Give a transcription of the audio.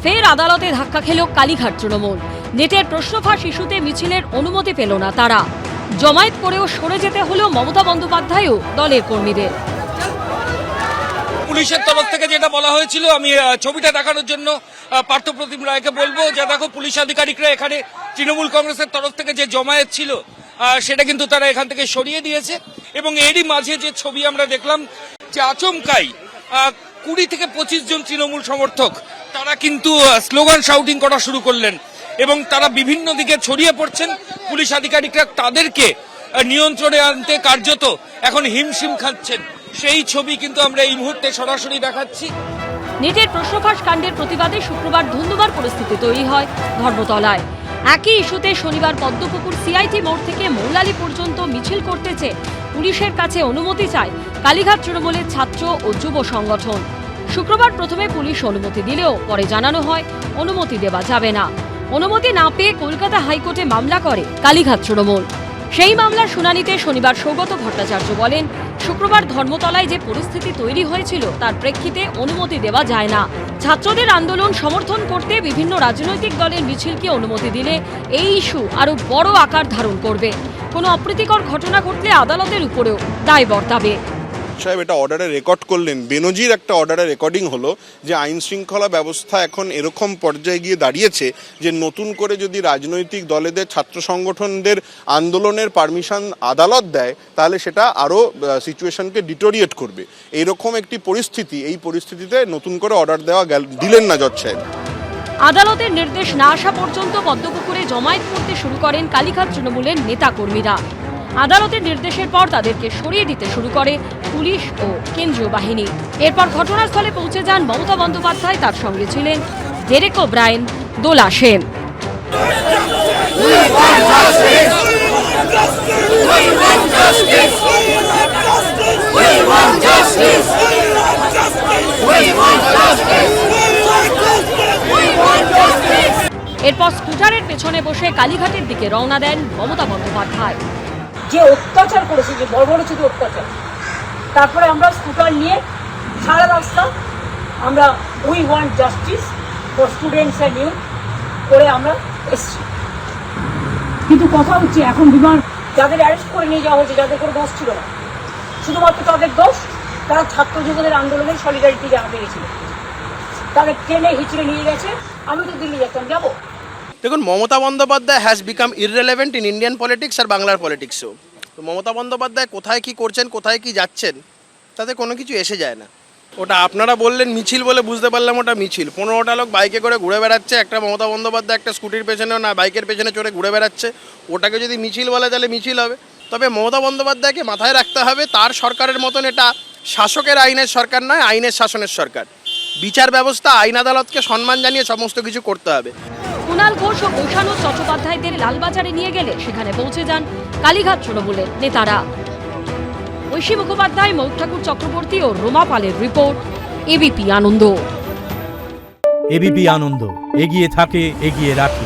ফের আদালতে ধাক্কা খেল কালীঘাট তৃণমূল। নেটের প্রশ্নফাঁস ইস্যুতে মিছিলের অনুমতি পেল না তারা। জমায়েত করেও সরে যেতে হলো মমতা বন্দ্যোপাধ্যায় ও দলের কর্মীদের। পুলিশের তরফ থেকে যেটা বলা হয়েছিল, আমি ছবিটা দেখানোর জন্য পার্থপ্রতিম রায়কে বলবো যে দেখো, পুলিশ আধিকারিকরা এখানে তৃণমূল কংগ্রেসের তরফ থেকে যে জমায়েত ছিল সেটা কিন্তু তারা এখান থেকে সরিয়ে দিয়েছে। এবং এরই মাঝে যে ছবি আমরা দেখলাম যে আচমকাই 20 থেকে 25 জন তৃণমূল সমর্থক তারা কিন্তু স্লোগান শাউটিং করা শুরু করলেন এবং তারা বিভিন্ন দিকে ছড়িয়ে পড়ছেন। পুলিশ আধিকারিকরা তাদেরকে নিয়ন্ত্রণে আনতে কার্যত এখন হিমশিম খাচ্ছেন। সেই ছবি কিন্তু আমরা এই মুহূর্তে সরাসরি দেখাচ্ছি। নেটের প্রশ্নফাঁস কাণ্ডের প্রতিবাদে শুক্রবার ধুন্ধুমার পরিস্থিতি তৈরি হয় ধর্মতলায়। একই ইস্যুতে শনিবার পদ্মপুকুর সিআইটি মোড় থেকে মৌলালি পর্যন্ত মিছিল করতে চেয়ে পুলিশের কাছে অনুমতি চায় কালীঘাট তৃণমূলের ছাত্র ও যুব সংগঠন। শুক্রবার প্রথমে পুলিশ অনুমতি দিলেও পরে জানানো হয় অনুমতি দেওয়া যাবে না। অনুমতি না পেয়ে কলকাতা হাইকোর্টে মামলা করে কালীঘাট তৃণমূল। সেই মামলার শুনানিতে শনিবার সৌগত ভট্টাচার্য বলেন, শুক্রবার ধর্মতলায় যে পরিস্থিতি তৈরি হয়েছিল তার প্রেক্ষিতে অনুমতি দেওয়া যায় না। ছাত্রদের আন্দোলন সমর্থন করতে বিভিন্ন রাজনৈতিক দলের মিছিলকে অনুমতি দিলে এই ইস্যু আরো বড় আকার ধারণ করবে। কোনো অপ্রীতিকর ঘটনা ঘটলে আদালতের উপরেও দায় বর্তাবে। সাহেব এটা অর্ডারে রেকর্ড করলেন, বেনজির একটা অর্ডারে রেকর্ডিং হলো যে আইন শৃঙ্খলা ব্যবস্থা এখন এরকম পর্যায়ে গিয়ে দাঁড়িয়েছে যে নতুন করে যদি রাজনৈতিক দলেদের ছাত্র সংগঠনদের আন্দোলনের পারমিশন আদালত দেয় তাহলে সেটা আরও সিচুয়েশনকে ডিটোরিয়েট করবে। এইরকম একটি পরিস্থিতি, এই পরিস্থিতিতে নতুন করে অর্ডার দেওয়া দিলেন না জজ সাহেব। আদালতের নির্দেশ না আসা পর্যন্ত পদ্মপুকুরে জমায়েত করতে শুরু করেন কালীঘাট তৃণমূলের নেতাকর্মীরা। আদালতের নির্দেশের পর তাদেরকে সরিয়ে দিতে শুরু করে পুলিশ ও কেন্দ্রীয় বাহিনী। এরপর ঘটনাস্থলে পৌঁছে যান মমতা বন্দ্যোপাধ্যায়, তার সঙ্গে ছিলেন ডেরেক ওব্রায়েন, দোলা সেন। এরপর স্কুটারের পেছনে বসে কালীঘাটের দিকে রওনা দেন মমতা বন্দ্যোপাধ্যায়। যে অত্যাচার করেছে, যে বড় বড় ছিল অত্যাচার, তারপরে আমরা স্কুটার নিয়ে সারা রাস্তা আমরা we want justice for students and youth করে আমরা এসছি। কিন্তু কথা হচ্ছে এখন বিমান যাদের অ্যারেস্ট করে নিয়ে যাওয়া হয়েছে, যাদের কোনো দোষ ছিল না, শুধুমাত্র তাদের দোষ তারা ছাত্র যুবদের আন্দোলনের সলিডারিটি জানাতে গেছিল, তাদের ট্রেনে হিচড়ে নিয়ে গেছে। আমি তো দিল্লি যেতাম, যাবো। দেখুন, Mamata Bandyopadhyay has become irrelevant in Indian politics আর বাংলার পলিটিক্সও। তো মমতা বন্দ্যোপাধ্যায় কোথায় কি করছেন, কোথায় কি যাচ্ছেন, তাতে কোনো কিছু এসে যায় না। ওটা আপনারা বললেন মিছিল বলে বুঝতে পারলাম ওটা মিছিল। 15টা লোক বাইকে করে ঘুরে বেড়াচ্ছে, একটা মমতা বন্দ্যোপাধ্যায় একটা স্কুটির পেছনেও না বাইকের পেছনে চড়ে ঘুরে বেড়াচ্ছে। ওটাকে যদি মিছিল বলে তাহলে মিছিল হবে। তবে মমতা বন্দ্যোপাধ্যায়কে মাথায় রাখতে হবে, তার সরকারের মতন এটা শাসকের আইনের সরকার নয়, আইনের শাসনের সরকার। বিচার ব্যবস্থা, আইন আদালতকে সম্মান জানিয়ে সমস্ত কিছু করতে হবে। কুণাল ঘোষ ও প্রশান্ত চট্টোপাধ্যায়দের লালবাজারে নিয়ে গেলে সেখানে পৌঁছে যান কালীঘাট তৃণমূলের নেতারা। ঐশী মুখোপাধ্যায়, মৌক ঠাকুর চক্রবর্তী ও রোমা পালের রিপোর্ট, এবিপি আনন্দ। এবিপি আনন্দ, এগিয়ে থাকে, এগিয়ে রাখে।